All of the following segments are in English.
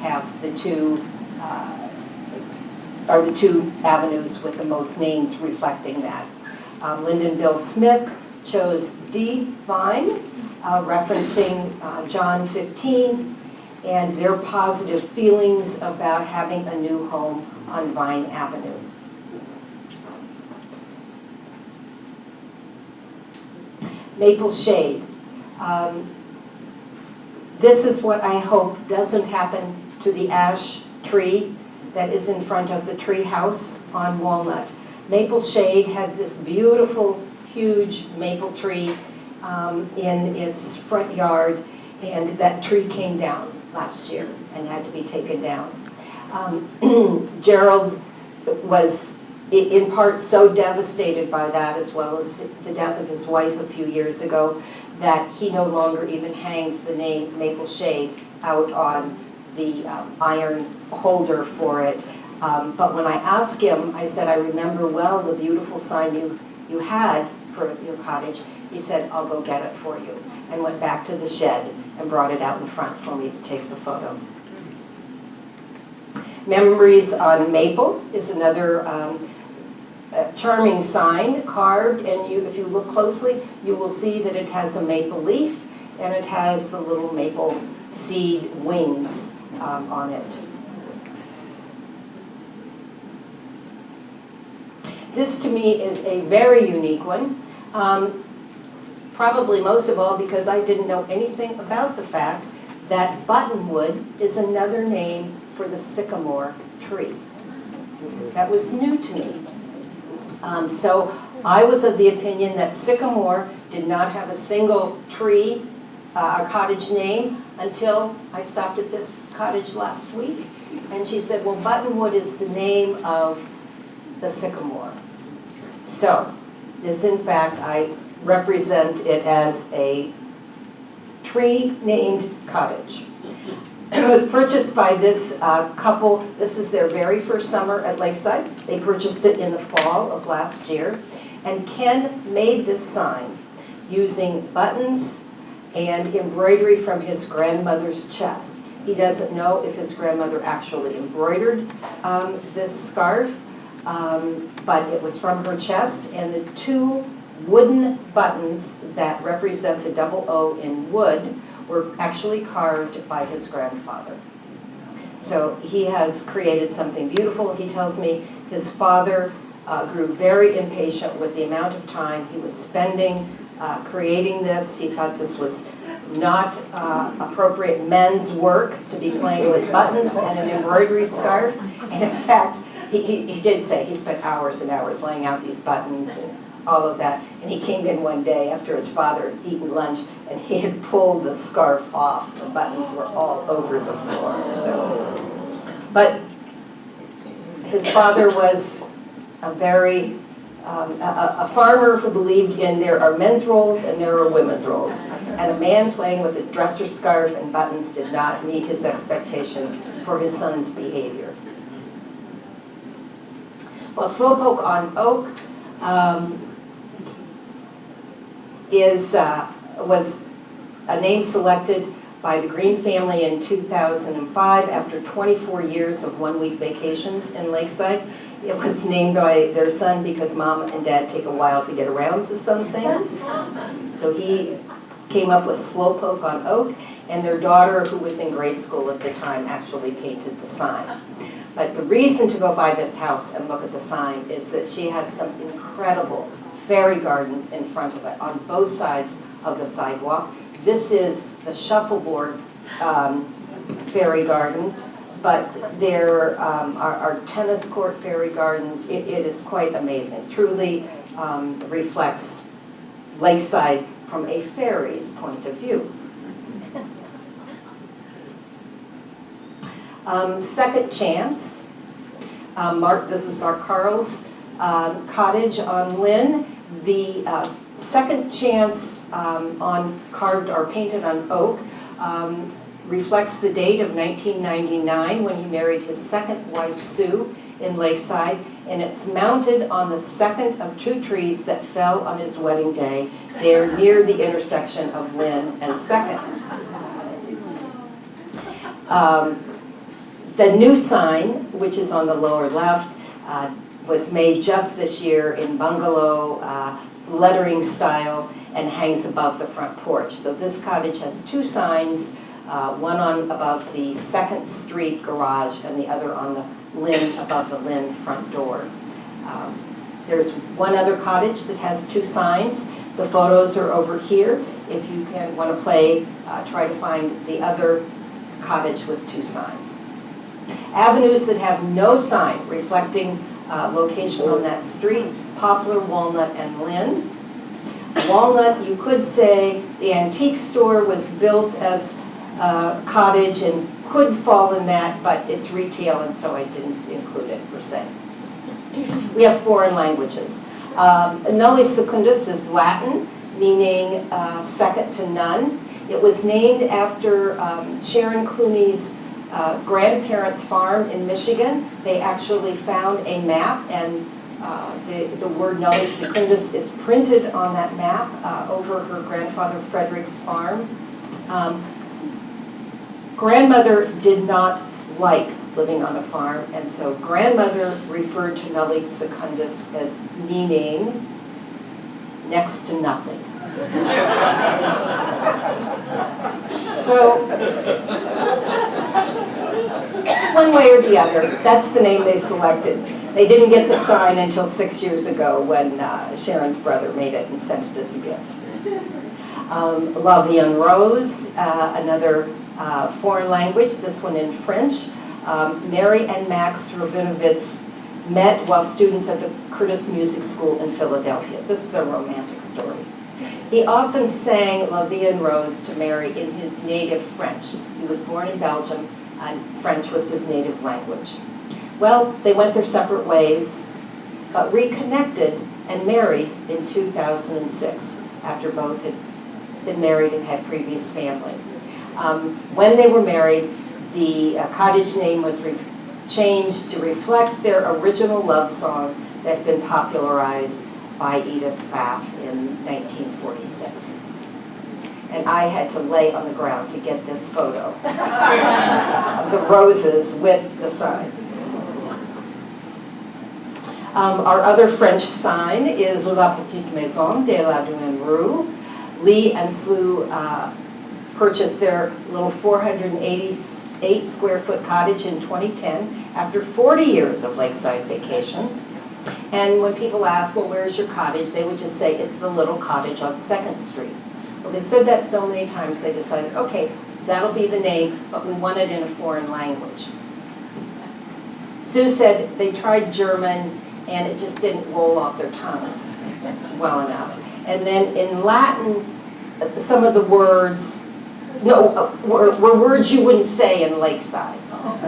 have the two the two avenues with the most names reflecting that. Lyndon Bill Smith chose D Vine, referencing John 15, and their positive feelings about having a new home on Vine Avenue. Maple Shade. This is what I hope doesn't happen to the ash tree that is in front of the tree house on Walnut. Maple Shade had this beautiful, huge maple tree in its front yard, and that tree came down last year and had to be taken down. Gerald was in part so devastated by that, as well as the death of his wife a few years ago, that he no longer even hangs the name Maple Shade out on the iron holder for it. But when I asked him, I said, I remember well the beautiful sign you had for your cottage. He said, I'll go get it for you, and went back to the shed and brought it out in front for me to take the photo. Memories on Maple is another charming sign carved, and if you look closely, you will see that it has a maple leaf, and it has the little maple seed wings on it. This to me is a very unique one, probably most of all because I didn't know anything about the fact that buttonwood is another name for the sycamore tree. That was new to me. So I was of the opinion that sycamore did not have a single tree, cottage name, until I stopped at this cottage last week. And she said, well, buttonwood is the name of the sycamore. So this, in fact, I represent it as a tree named Cottage. It was purchased by this couple. This is their very first summer at Lakeside. They purchased it in the fall of last year. And Ken made this sign using buttons and embroidery from his grandmother's chest. He doesn't know if his grandmother actually embroidered this scarf, but it was from her chest, and the two wooden buttons that represent the double O in wood were actually carved by his grandfather. So he has created something beautiful. He tells me his father grew very impatient with the amount of time he was spending creating this. He thought this was not appropriate men's work to be playing with buttons and an embroidery scarf. And in fact, he did say he spent hours and hours laying out these buttons and all of that. And he came in one day after his father had eaten lunch, and he had pulled the scarf off. The buttons were all over the floor. So, but his father was a very a farmer who believed in there are men's roles and there are women's roles. And a man playing with a dresser scarf and buttons did not meet his expectation for his son's behavior. Well, Slowpoke on Oak was a name selected by the Green family in 2005 after 24 years of one-week vacations in Lakeside. It was named by their son because mom and dad take a while to get around to some things. So he came up with Slowpoke on Oak, and their daughter, who was in grade school at the time, actually painted the sign. But the reason to go by this house and look at the sign is that she has some incredible fairy gardens in front of it on both sides of the sidewalk. This is the shuffleboard fairy garden, but there are tennis court fairy gardens. It is quite amazing. Truly reflects Lakeside from a fairy's point of view. Second Chance. This is Mark Carl's cottage on Lynn. The Second Chance on carved or painted on oak reflects the date of 1999 when he married his second wife, Sue, in Lakeside, and it's mounted on the second of two trees that fell on his wedding day. They're near the intersection of Lynn and 2nd. The new sign, which is on the lower left, was made just this year in bungalow lettering style and hangs above the front porch. So this cottage has two signs, one on above the 2nd Street garage and the other on the Lynn, above the Lynn front door. There's one other cottage that has two signs. The photos are over here. If you want to play, try to find the other cottage with two signs. Avenues that have no sign reflecting location on that street: Poplar, Walnut, and Lynn. Walnut, you could say the antique store was built as a cottage and could fall in that, but it's retail, and so I didn't include it per se. We have foreign languages. Nulli secundus is Latin, meaning second to none. It was named after Sharon Clooney's grandparents' farm in Michigan. They actually found a map, and the word Nulli secundus is printed on that map over her grandfather Frederick's farm. Grandmother did not like living on a farm, and so grandmother referred to Nulli secundus as meaning next to nothing. So, one way or the other, that's the name they selected. They didn't get the sign until 6 years ago when Sharon's brother made it and sent it as a gift. La Vie en Rose, another foreign language, this one in French. Mary and Max Rabinovitz met while students at the Curtis Music School in Philadelphia. This is a romantic story. He often sang La Vie en Rose to Mary in his native French. He was born in Belgium, and French was his native language. Well, they went their separate ways, but reconnected and married in 2006, after both had been married and had previous family. When they were married, the cottage name was changed to reflect their original love song that had been popularized by Edith Piaf in 1946. And I had to lay on the ground to get this photo of the roses with the sign. Our other French sign is La Petite Maison de la Douaine-Rue. Lee and Slew purchased their little 488 square foot cottage in 2010 after 40 years of lakeside vacations. And when people ask, well, where's your cottage? They would just say, it's the little cottage on 2nd Street. Well, they said that so many times they decided, okay, that'll be the name, but we want it in a foreign language. Sue said they tried German and it just didn't roll off their tongues well enough. And then in Latin, some of the words, were words you wouldn't say in Lakeside,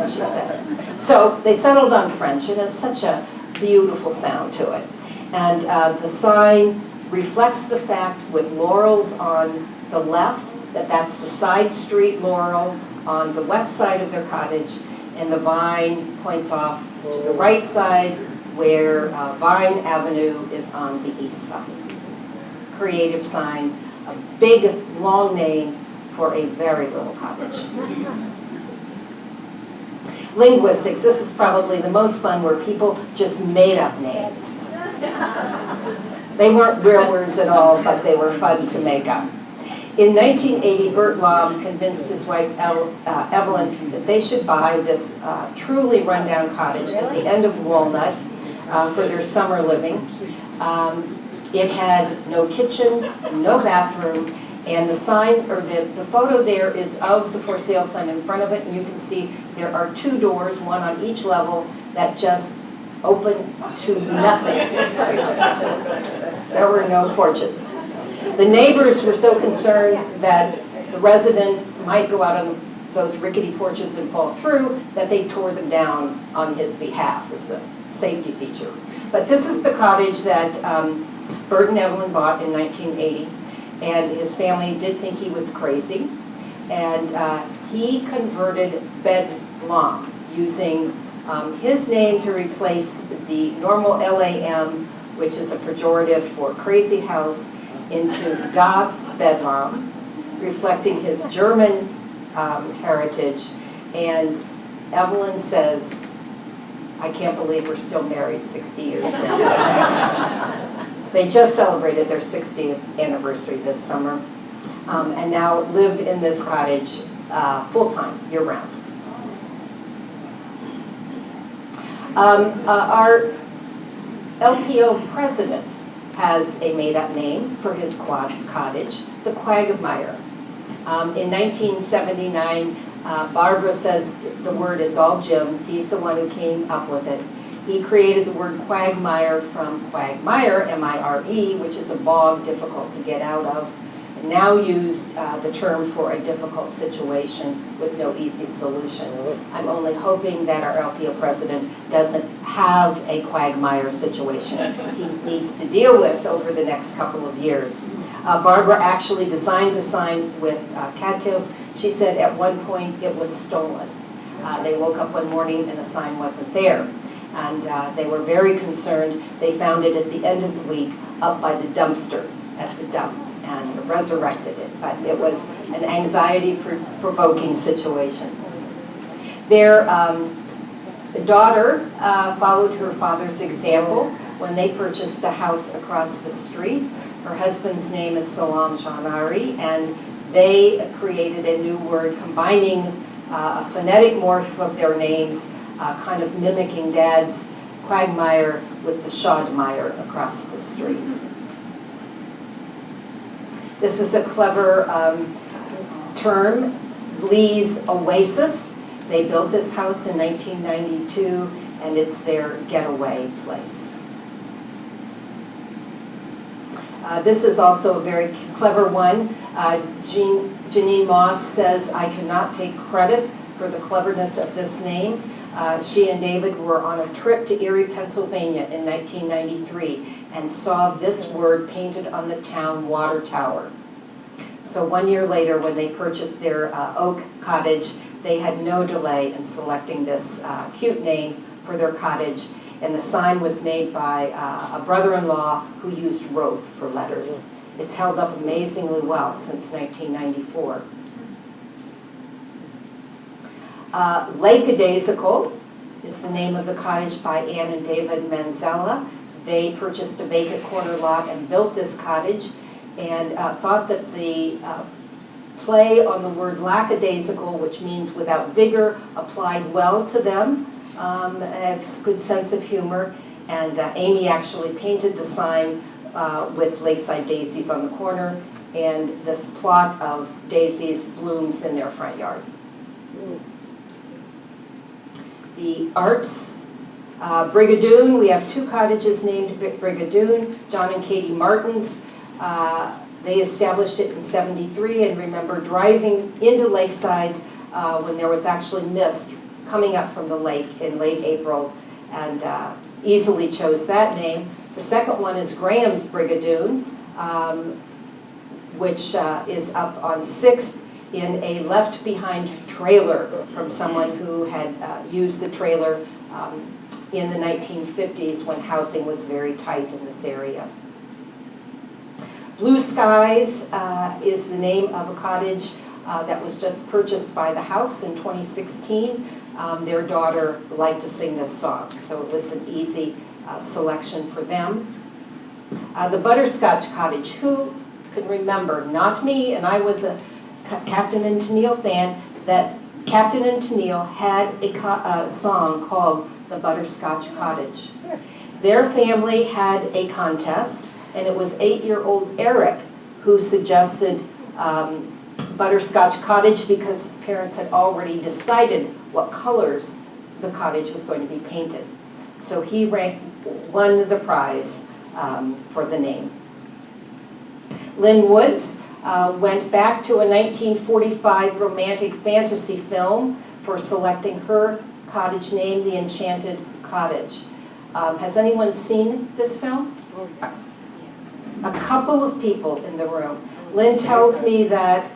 she said. So they settled on French. It has such a beautiful sound to it. And the sign reflects the fact, with laurels on the left, that's the side street laurel on the west side of their cottage, and the vine points off to the right side, where Vine Avenue is on the east side. Creative sign, a big, long name for a very little cottage. Linguistics, this is probably the most fun, where people just made up names. They weren't real words at all, but they were fun to make up. In 1980, Bert Lahm convinced his wife Evelyn that they should buy this truly rundown cottage at the end of Walnut for their summer living. It had no kitchen, no bathroom, and the sign, or the photo there is of the for sale sign in front of it, and you can see there are two doors, one on each level, that just open to nothing. There were no porches. The neighbors were so concerned that the resident might go out on those rickety porches and fall through that they tore them down on his behalf as a safety feature. But this is the cottage that Bert and Evelyn bought in 1980, and his family did think he was crazy, and he converted Bedlam using his name to replace the normal LAM, which is a pejorative for crazy house, into Das Bedlam, reflecting his German heritage. And Evelyn says, I can't believe we're still married 60 years later. They just celebrated their 60th anniversary this summer, and now live in this cottage full-time, year-round. Our LPO president has a made-up name for his cottage, the Quagmire. In 1979, Barbara says the word is all Jim's. He's the one who came up with it. He created the word quagmire from quagmire, M-I-R-E, which is a bog difficult to get out of, and now used the term for a difficult situation with no easy solution. I'm only hoping that our LPO president doesn't have a quagmire situation he needs to deal with over the next couple of years. Barbara actually designed the sign with cattails. She said at one point it was stolen. They woke up one morning and the sign wasn't there. And they were very concerned. They found it at the end of the week up by the dumpster at the dump and resurrected it. But it was an anxiety-provoking situation. Their daughter followed her father's example when they purchased a house across the street. Her husband's name is Salam Janari, and they created a new word combining a phonetic morph of their names, kind of mimicking Dad's quagmire with the Shadmire across the street. This is a clever term, Lee's Oasis. They built this house in 1992, and it's their getaway place. This is also a very clever one. Janine Moss says, I cannot take credit for the cleverness of this name. She and David were on a trip to Erie, Pennsylvania in 1993 and saw this word painted on the town water tower. So 1 year later, when they purchased their oak cottage, they had no delay in selecting this cute name for their cottage, and the sign was made by a brother-in-law who used rope for letters. It's held up amazingly well since 1994. Lakeside is the name of the cottage by Ann and David Manzella. They purchased a vacant corner lot and built this cottage, and thought that the play on the word lackadaisical, which means without vigor, applied well to them. Has a good sense of humor, and Amy actually painted the sign with Lakeside daisies on the corner, and this plot of daisies blooms in their front yard. The arts, Brigadoon, we have two cottages named Brigadoon, John and Katie Martins. They established it in '73, and remember driving into Lakeside when there was actually mist coming up from the lake in late April, and easily chose that name. The second one is Graham's Brigadoon, which is up on 6th in a left-behind trailer from someone who had used the trailer in the 1950s when housing was very tight in this area. Blue Skies is the name of a cottage that was just purchased by the house in 2016. Their daughter liked to sing this song, so it was an easy selection for them. The Butterscotch Cottage, who can remember, not me, and I was a Captain and Tennille fan, that Captain and Tennille had a song called The Butterscotch Cottage. Their family had a contest, and it was 8-year-old Eric who suggested Butterscotch Cottage because his parents had already decided what colors the cottage was going to be painted. So he won the prize for the name. Lynn Woods went back to a 1945 romantic fantasy film for selecting her cottage name, The Enchanted Cottage. Has anyone seen this film? A couple of people in the room. Lynn tells me that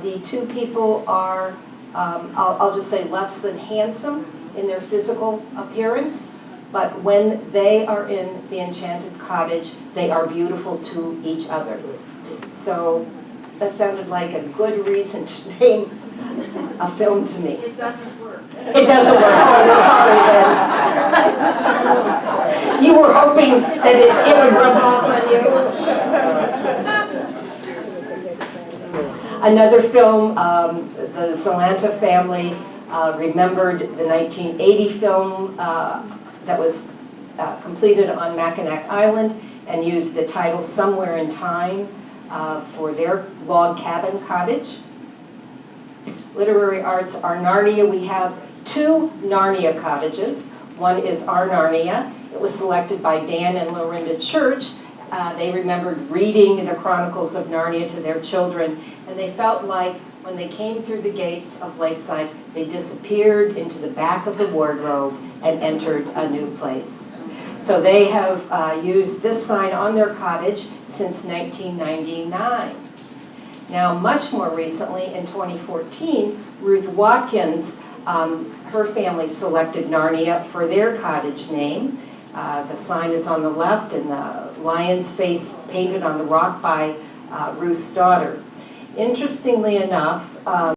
the two people are, I'll just say, less than handsome in their physical appearance, but when they are in the Enchanted Cottage, they are beautiful to each other. So that sounded like a good reason to name a film to me. It doesn't work. It doesn't work. Oh, sorry then. You were hoping that it would rub off on you. Another film, the Zalanta family remembered the 1980 film that was completed on Mackinac Island and used the title Somewhere in Time for their log cabin cottage. Literary arts are Narnia. We have 2 Narnia cottages. One is Our Narnia. It was selected by Dan and Lorinda Church. They remembered reading the Chronicles of Narnia to their children, and they felt like when they came through the gates of Lakeside, they disappeared into the back of the wardrobe and entered a new place. So they have used this sign on their cottage since 1999. Now, much more recently, in 2014, Ruth Watkins, her family selected Narnia for their cottage name. The sign is on the left, and the lion's face painted on the rock by Ruth's daughter. Interestingly enough,